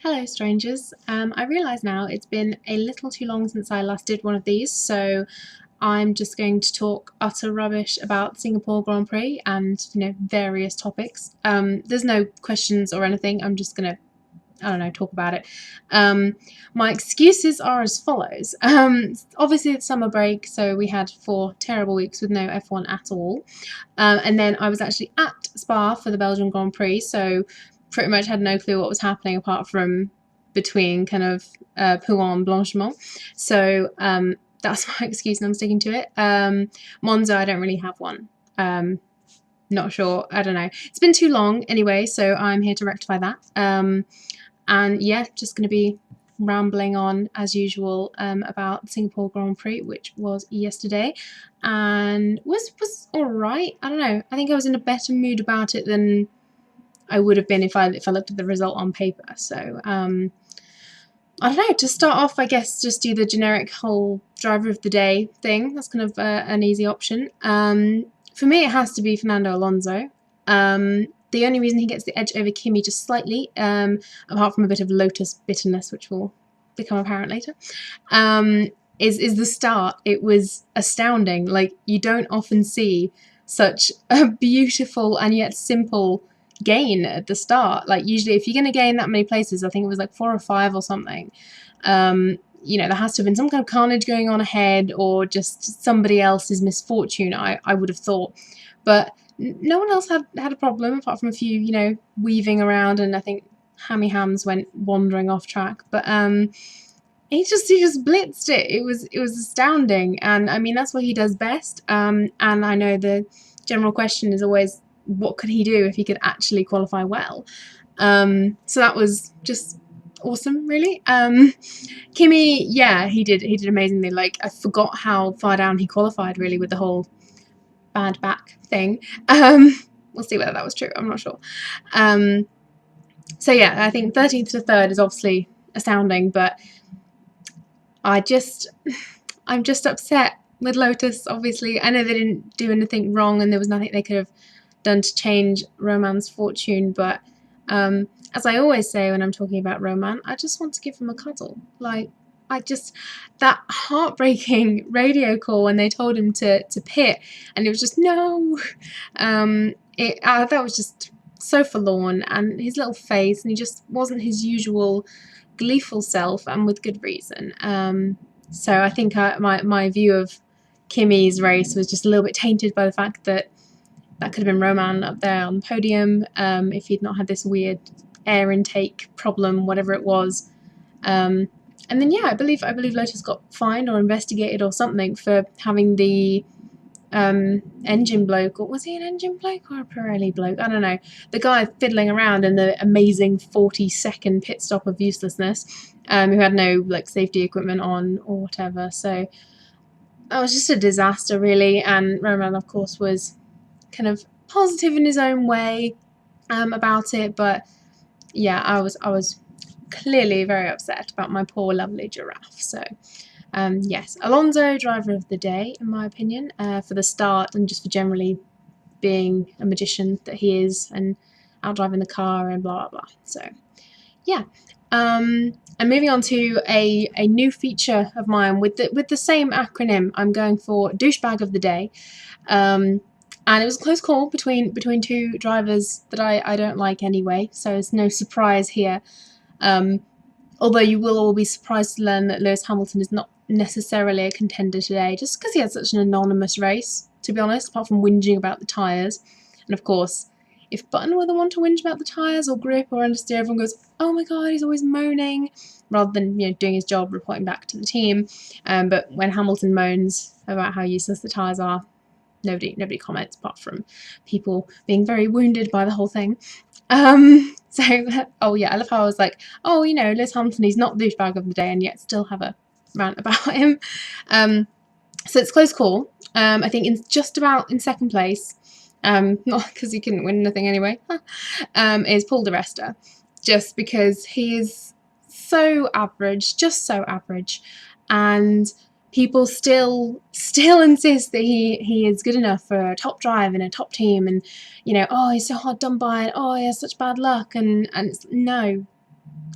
Hello strangers. I realise now it's been a little too long since I last did one of these, so I'm just going to talk utter rubbish about Singapore Grand Prix and, various topics. There's no questions or anything, I'm just gonna, talk about it. My excuses are as follows. Obviously it's summer break, so we had 4 terrible weeks with no F1 at all. And then I was actually at Spa for the Belgian Grand Prix, so pretty much had no clue what was happening apart from between kind of Pouin and Blanchiment. So that's my excuse and I'm sticking to it. Monza, I don't really have one. Not sure. I don't know. It's been too long anyway, so I'm here to rectify that. And yeah, just going to be rambling on as usual about the Singapore Grand Prix, which was yesterday, and was alright. I don't know. I think I was in a better mood about it than I would have been if I looked at the result on paper. So I don't know. To start off, I guess just do the generic whole driver of the day thing. That's kind of an easy option. For me, it has to be Fernando Alonso. The only reason he gets the edge over Kimi just slightly, apart from a bit of Lotus bitterness, which will become apparent later, is the start. It was astounding. Like, you don't often see such a beautiful and yet simple gain at the start. Like, usually if you're going to gain that many places, I think it was like 4 or 5 or something, there has to have been some kind of carnage going on ahead or just somebody else's misfortune, I would have thought. But no one else had a problem apart from a few, weaving around, and I think Hammy Hams went wandering off track. But he just blitzed it. It was astounding, and I mean that's what he does best. And I know the general question is always, what could he do if he could actually qualify well? So that was just awesome, really. Kimi, yeah, he did amazingly. Like, I forgot how far down he qualified, really, with the whole bad back thing. We'll see whether that was true. I'm not sure. So yeah, I think 13th to 3rd is obviously astounding, but I'm just upset with Lotus. Obviously, I know they didn't do anything wrong, and there was nothing they could have done to change Roman's fortune. But as I always say when I'm talking about Roman, I just want to give him a cuddle. Like, that heartbreaking radio call when they told him to pit, and it was just no. That was just so forlorn, and his little face, and he just wasn't his usual gleeful self, and with good reason. So I think my view of Kimi's race was just a little bit tainted by the fact that could have been Roman up there on the podium if he'd not had this weird air intake problem, whatever it was. And then, yeah, I believe Lotus got fined or investigated or something for having the engine bloke, or was he an engine bloke or a Pirelli bloke? I don't know. The guy fiddling around in the amazing 40-second pit stop of uselessness, who had no safety equipment on or whatever. So that was just a disaster, really. And Roman, of course, was kind of positive in his own way about it, but yeah, I was clearly very upset about my poor lovely giraffe. So yes, Alonso, driver of the day in my opinion, for the start and just for generally being a magician that he is and out driving the car and blah blah blah. So yeah, and moving on to a new feature of mine with the same acronym. I'm going for douchebag of the day. And it was a close call between 2 drivers that I don't like anyway, so it's no surprise here. Although you will all be surprised to learn that Lewis Hamilton is not necessarily a contender today, just because he had such an anonymous race, to be honest, apart from whinging about the tyres. And of course, if Button were the one to whinge about the tyres or grip or understeer, everyone goes, oh my god, he's always moaning, rather than doing his job, reporting back to the team. But when Hamilton moans about how useless the tyres are, nobody comments apart from people being very wounded by the whole thing. So, oh yeah, I love how I was like, oh, Lewis Hamilton, he's not the douchebag of the day, and yet still have a rant about him. So it's close call. I think just about in second place, not because he couldn't win anything anyway, is Paul di Resta, just because he is so average, just so average, and people still insist that he is good enough for a top drive and a top team, and oh, he's so hard done by, and oh, he has such bad luck, and it's, no,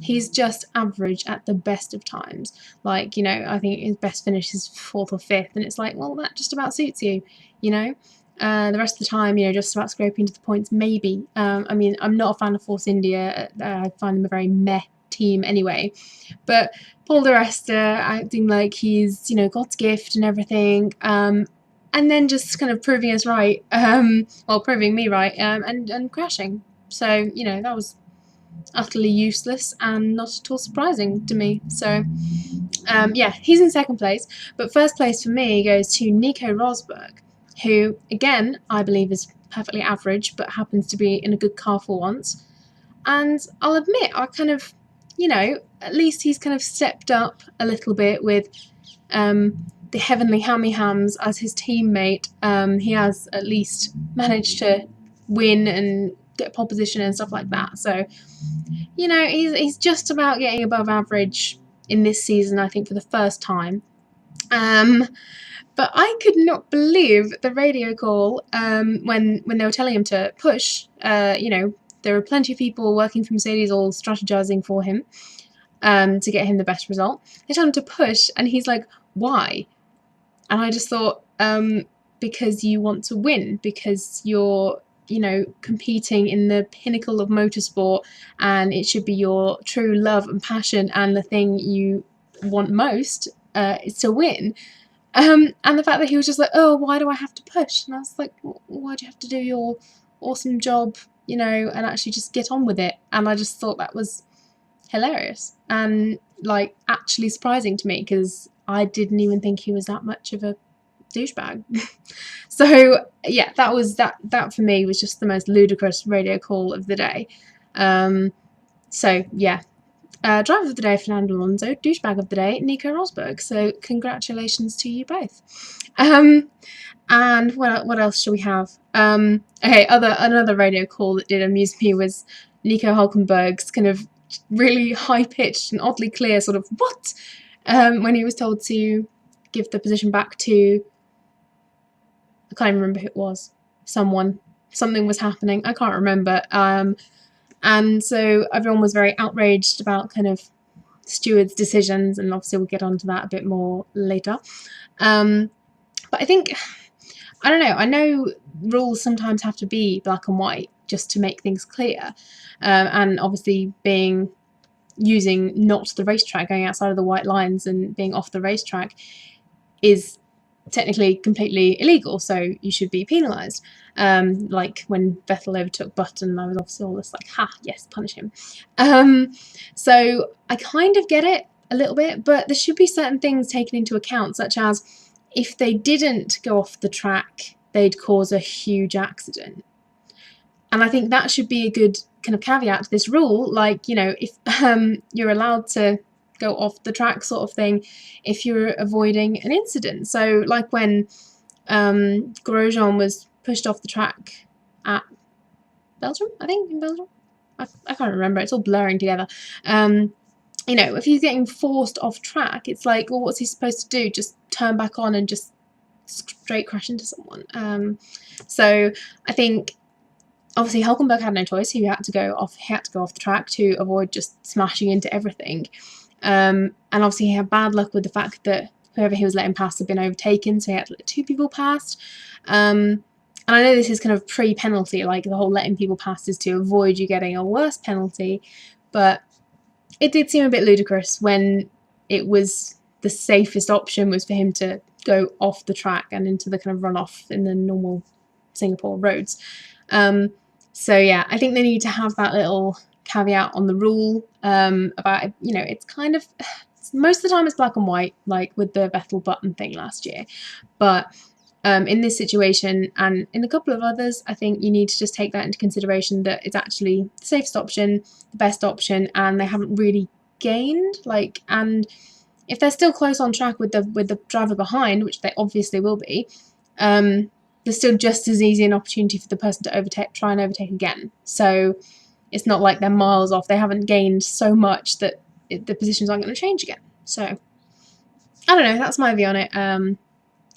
He's just average at the best of times. Like, you know, I think his best finish is 4th or 5th, and it's like, well, that just about suits you, you know. The rest of the time, you know, just about scraping to the points, maybe. I mean, I'm not a fan of Force India. I find them a very meh team anyway. But Paul di Resta acting like he's, you know, God's gift and everything. And then just kind of proving us right, well, proving me right, and crashing. So, you know, that was utterly useless and not at all surprising to me. So, yeah, he's in 2nd place. But 1st place for me goes to Nico Rosberg, who, again, I believe is perfectly average, but happens to be in a good car for once. And I'll admit, I kind of, you know, at least he's kind of stepped up a little bit with the Heavenly Hammy Hams as his teammate. He has at least managed to win and get pole position and stuff like that. So, you know, he's just about getting above average in this season, I think, for the first time. But I could not believe the radio call when they were telling him to push. You know, there were plenty of people working for Mercedes all strategizing for him to get him the best result. They told him to push, and he's like, why? And I just thought, because you want to win, because you're, you know, competing in the pinnacle of motorsport, and it should be your true love and passion, and the thing you want most is to win. And the fact that he was just like, oh, why do I have to push? And I was like, why do you have to do your awesome job, you know, and actually just get on with it? And I just thought that was hilarious and, like, actually surprising to me, because I didn't even think he was that much of a douchebag. So, yeah, that for me was just the most ludicrous radio call of the day. So, yeah. Driver of the day, Fernando Alonso. Douchebag of the day, Nico Rosberg. So congratulations to you both. And what else shall we have? Okay, another radio call that did amuse me was Nico Hulkenberg's kind of really high-pitched and oddly clear sort of what when he was told to give the position back to, I can't even remember who it was. Something was happening. I can't remember. And so everyone was very outraged about kind of stewards' decisions, and obviously we'll get onto that a bit more later. But I think, I don't know, I know rules sometimes have to be black and white just to make things clear. And obviously using not the racetrack, going outside of the white lines and being off the racetrack is technically completely illegal, so you should be penalised. Like when Vettel overtook Button, I was obviously all this like, ha, yes, punish him. So I kind of get it a little bit, but there should be certain things taken into account, such as if they didn't go off the track, they'd cause a huge accident. And I think that should be a good kind of caveat to this rule, like, you know, if you're allowed to go off the track sort of thing if you're avoiding an incident. So like when Grosjean was pushed off the track at Belgium, I think, in Belgium? I can't remember, it's all blurring together. You know, if he's getting forced off track, it's like, well, what's he supposed to do? Just turn back on and just straight crash into someone. So I think obviously Hulkenberg had no choice. He had to go off the track to avoid just smashing into everything. And obviously he had bad luck with the fact that whoever he was letting past had been overtaken, so he had to let 2 people past. And I know this is kind of pre-penalty, like the whole letting people past is to avoid you getting a worse penalty, but it did seem a bit ludicrous when it was the safest option was for him to go off the track and into the kind of runoff in the normal Singapore roads. So yeah, I think they need to have that little caveat on the rule about, you know, it's kind of, most of the time it's black and white, like with the Vettel Button thing last year, but in this situation and in a couple of others, I think you need to just take that into consideration, that it's actually the safest option, the best option, and they haven't really gained, like, and if they're still close on track with the driver behind, which they obviously will be, there's still just as easy an opportunity for the person to try and overtake again. So it's not like they're miles off. They haven't gained so much that the positions aren't going to change again. So I don't know. That's my view on it.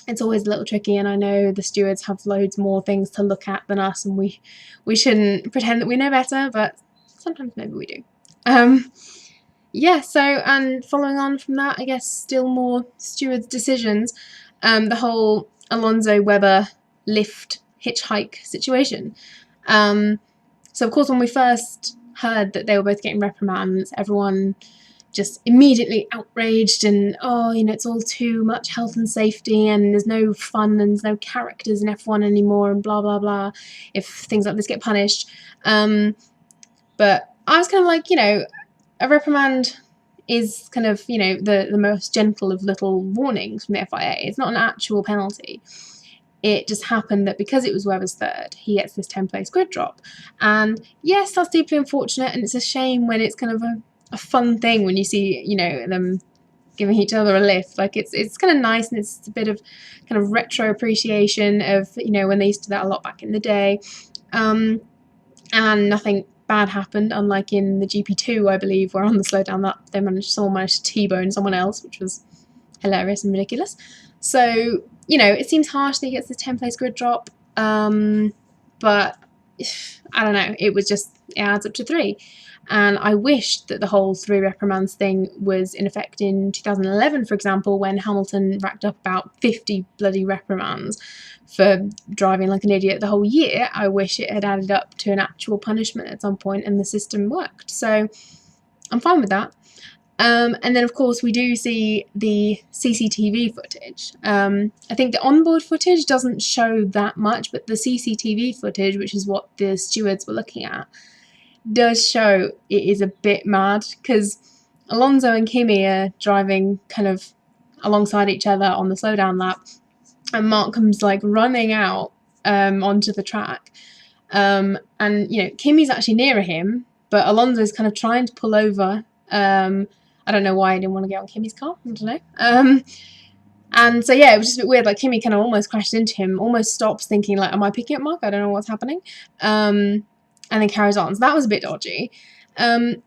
It's always a little tricky, and I know the stewards have loads more things to look at than us, and we shouldn't pretend that we know better, but sometimes maybe we do. yeah, so, and following on from that, I guess still more stewards' decisions, the whole Alonso Webber lift hitchhike situation. So, of course, when we first heard that they were both getting reprimands, everyone just immediately outraged and, oh, it's all too much health and safety and there's no fun and there's no characters in F1 anymore and blah, blah, blah, if things like this get punished. But I was kind of like, a reprimand is kind of, the most gentle of little warnings from the FIA. It's not an actual penalty. It just happened that because it was Webber's third, he gets this 10-place grid drop. And yes, that's deeply unfortunate, and it's a shame when it's kind of a fun thing when you see, them giving each other a lift. Like, it's kind of nice, and it's a bit of kind of retro appreciation of, when they used to do that a lot back in the day. And nothing bad happened, unlike in the GP2, I believe, where on the slowdown that someone managed to T-bone someone else, which was hilarious and ridiculous. So, it seems harsh that he gets this 10-place grid drop, but I don't know, it adds up to 3. And I wish that the whole 3 reprimands thing was in effect in 2011, for example, when Hamilton racked up about 50 bloody reprimands for driving like an idiot the whole year. I wish it had added up to an actual punishment at some point and the system worked. So I'm fine with that. And then, of course, we do see the CCTV footage. I think the onboard footage doesn't show that much, but the CCTV footage, which is what the stewards were looking at, does show it is a bit mad, because Alonso and Kimi are driving kind of alongside each other on the slowdown lap, and Mark comes like running out onto the track. And, Kimi's actually nearer him, but Alonso's kind of trying to pull over. I don't know why I didn't want to get on Kimi's car. I don't know. And so, yeah, it was just a bit weird. Like, Kimi kind of almost crashed into him, almost stops thinking, like, am I picking up Mark? I don't know what's happening. And then carries on. So that was a bit dodgy. And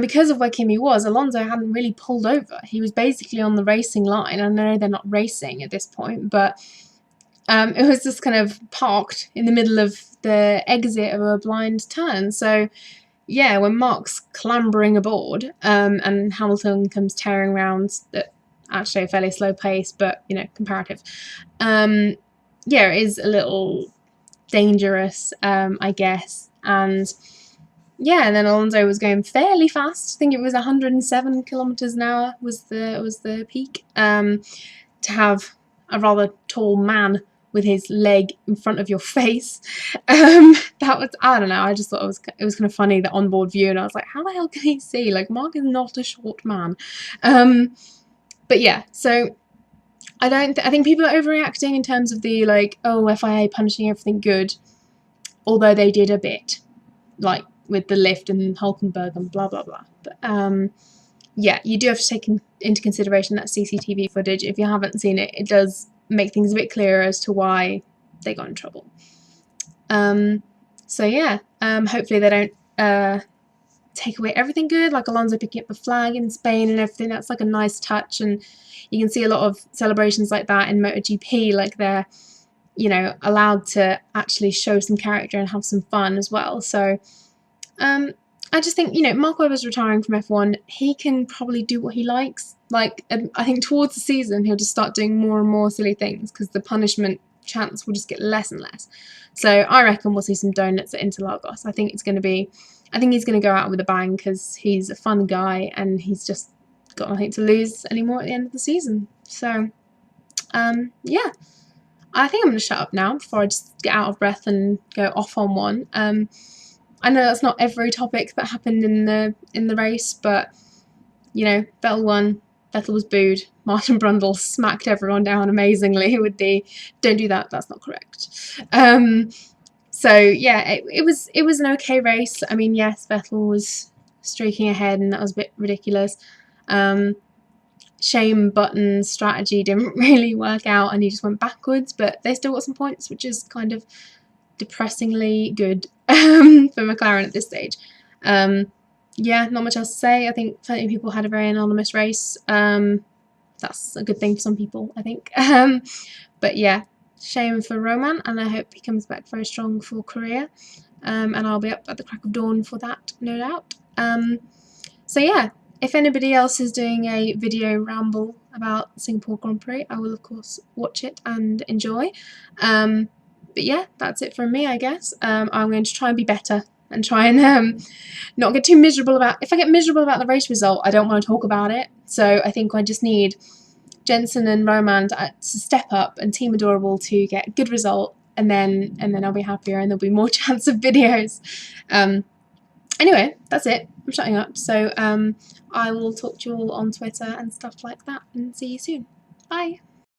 because of where Kimi was, Alonso hadn't really pulled over. He was basically on the racing line. I know they're not racing at this point, but it was just kind of parked in the middle of the exit of a blind turn. So, yeah, when Mark's clambering aboard, and Hamilton comes tearing around at actually a fairly slow pace, but, comparative. Yeah, it is a little dangerous, I guess. And, yeah, and then Alonso was going fairly fast. I think it was 107 kilometers an hour was the peak. To have a rather tall man with his leg in front of your face. That was, I don't know, I just thought it was kind of funny, the onboard view, and I was like, how the hell can he see? Like, Mark is not a short man. But yeah, so I think people are overreacting in terms of the, like, oh, FIA punishing everything good, although they did a bit, like, with the lift and Hulkenberg and blah, blah, blah. But, yeah, you do have to take into consideration that CCTV footage. If you haven't seen it, it does make things a bit clearer as to why they got in trouble. So yeah, hopefully they don't take away everything good, like Alonso picking up the flag in Spain and everything. That's like a nice touch, and you can see a lot of celebrations like that in MotoGP, like they're, allowed to actually show some character and have some fun as well. So I just think, Mark Webber's retiring from F1. He can probably do what he likes. Like, I think towards the season, he'll just start doing more and more silly things because the punishment chance will just get less and less. So I reckon we'll see some donuts at Interlagos. I think he's going to go out with a bang because he's a fun guy and he's just got nothing to lose anymore at the end of the season. So, yeah. I think I'm going to shut up now before I just get out of breath and go off on one. I know that's not every topic that happened in the race, but, Vettel won, Vettel was booed, Martin Brundle smacked everyone down amazingly with the, don't do that, that's not correct. So, yeah, it was an okay race. I mean, yes, Vettel was streaking ahead and that was a bit ridiculous. Shame Button's strategy didn't really work out and he just went backwards, but they still got some points, which is kind of depressingly good for McLaren at this stage. Yeah, not much else to say. I think plenty of people had a very anonymous race. That's a good thing for some people, I think. But yeah, shame for Roman, and I hope he comes back very strong for Korea. And I'll be up at the crack of dawn for that, no doubt. So yeah, if anybody else is doing a video ramble about Singapore Grand Prix, I will of course watch it and enjoy. But yeah, that's it from me, I guess. I'm going to try and be better and try and not get too miserable about. If I get miserable about the race result, I don't want to talk about it. So I think I just need Jensen and Roman to step up and Team Adorable to get a good result, and then I'll be happier and there'll be more chance of videos. Anyway, that's it. I'm shutting up. So I will talk to you all on Twitter and stuff like that, and see you soon. Bye.